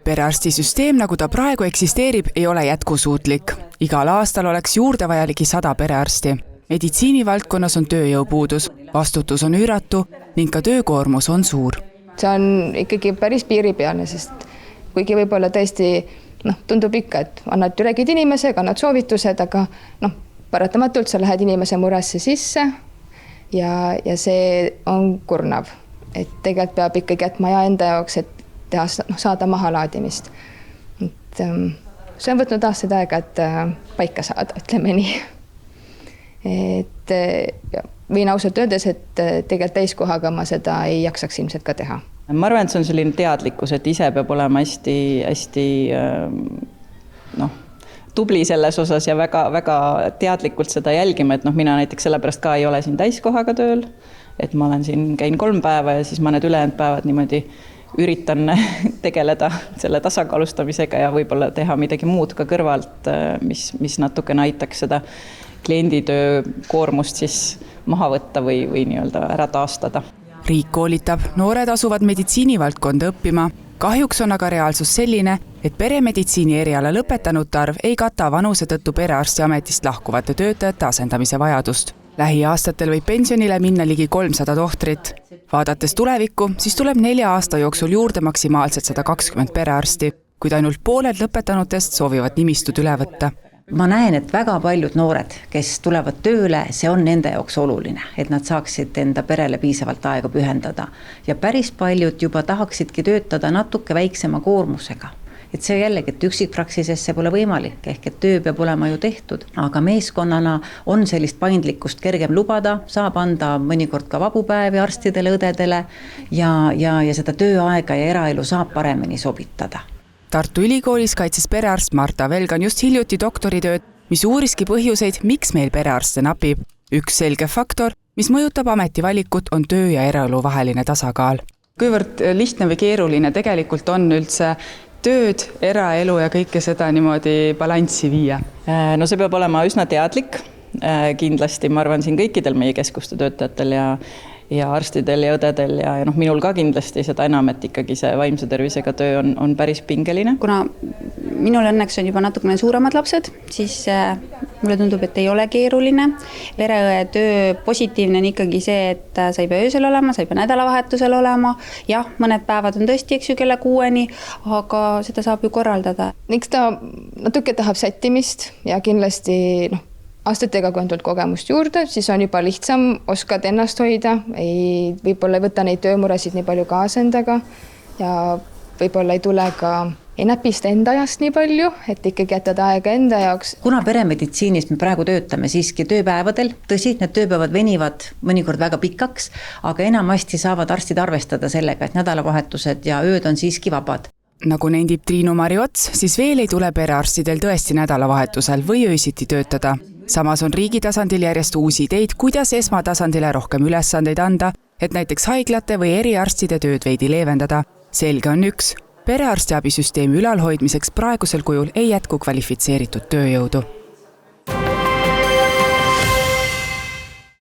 Perearstisüsteem, nagu ta praegu eksisteerib, ei ole jätkusuutlik. Igal aastal oleks juurde vaja ligi 100 perearsti. Meditsiinivaldkonnas on tööjõupuudus, vastutus on üüratu ning ka töökoormus on suur. See on ikkagi päris piiripealne, sest kuigi võib-olla tõesti tundub ikka, et annad räägid inimesega, annad soovitused, aga paratamatult sa lähed inimese muresse sisse ja see on kurnav. Et tegelikult peab ikkagi jätma ja enda jaoks, et teha, saada mahalaadimist. See on võtnud aastaid aega, et paika saada, ütleme nii. Võin ausalt öeldes, et tegelikult täiskohaga ma seda ei jaksaks ilmselt ka teha. Ma arvan, et see on selline teadlikkus, et ise peab olema hästi tubli selles osas ja väga teadlikult seda jälgima, et mina näiteks sellepärast ka ei ole siin täiskohaga tööl, et ma olen siin, käin 3 päeva ja siis ma need ülejäänud päevad niimoodi üritan tegeleda selle tasakaalustamisega ja võib-olla teha midagi muud ka kõrvalt, mis natukene aitaks seda klienditöö koormust siis maha võtta või nii-öelda ära taastada. Riik koolitab, noored asuvad meditsiinivaldkonda õppima. Kahjuks on aga reaalsus selline, et peremeditsiini eriala lõpetanute arv ei kata vanuse tõttu perearstiametist lahkuvate töötajate asendamise vajadust. Lähiaastatel võib pensionile minna ligi 300 tohtrit. Vaadates tulevikku, siis tuleb 4 aasta jooksul juurde maksimaalselt 120 perearsti, kuid ainult pooled lõpetanutest soovivad nimistud üle võtta. Ma näen, et väga paljud noored, kes tulevad tööle, see on nende jaoks oluline, et nad saaksid enda perele piisavalt aega pühendada. Ja päris paljud juba tahaksidki töötada natuke väiksema koormusega. Et see jällegi, et üksikpraksisesse pole võimalik, ehk et töö peab olema ju tehtud, aga meeskonnana on sellist paindlikkust kergem lubada, saab anda mõnikord ka vabupäevi arstidele, õdedele ja seda tööaega ja eraelu saab paremini sobitada. Tartu Ülikoolis kaitses perearst Marta Velgan just hiljuti doktoritööd, mis uuriski põhjuseid, miks meil perearste napib. Üks selge faktor, mis mõjutab ametivalikut, on töö ja eraelu vaheline tasakaal. Kuivõrd lihtne või keeruline tegelikult on üldse tööd, eraelu ja kõike seda niimoodi balanssi viia? No see peab olema üsna teadlik. Kindlasti, ma arvan, siin kõikidel meie keskuste töötajatel ja arstidel ja õdedel ja minul ka kindlasti seda enam, et ikkagi see vaimse tervisega töö on päris pingeline. Kuna minul õnneks on juba natukene suuremad lapsed, siis mulle tundub, et ei ole keeruline. Pereõe töö positiivne on ikkagi see, et sa ei pea öösel olema, sa ei pea nädalavahetusel olema. Jah, mõned päevad on tõesti kella 6-ni, aga seda saab ju korraldada. Miks ta natuke tahab sättimist ja kindlasti aastatega, kui on tulnud kogemust juurde, siis on juba lihtsam oskad ennast hoida, võib-olla ei võta neid töömuresid nii palju kaasa endaga ja võib-olla ei tule ka näpista enda ajast nii palju, et ikkagi jätad aega enda jaoks. Kuna peremeditsiinis me praegu töötame siiski tööpäevadel, tõsi, need tööpäevad venivad mõnikord väga pikaks, aga enamasti saavad arstid arvestada sellega, et nädalavahetused ja ööd on siiski vabad. Nagu nendib Triinu-Mari Ots, siis veel ei tule perearstidel tõesti nädalavahetusel või öösiti töötada. Samas on riigi tasandil järjest uusi ideid, kuidas esmatasandile rohkem ülesandeid anda, et näiteks haiglate või eriarstide tööd veidi leevendada. Selge on üks, perearstiabisüsteemi ülalhoidmiseks praegusel kujul ei jätku kvalifitseeritud tööjõudu.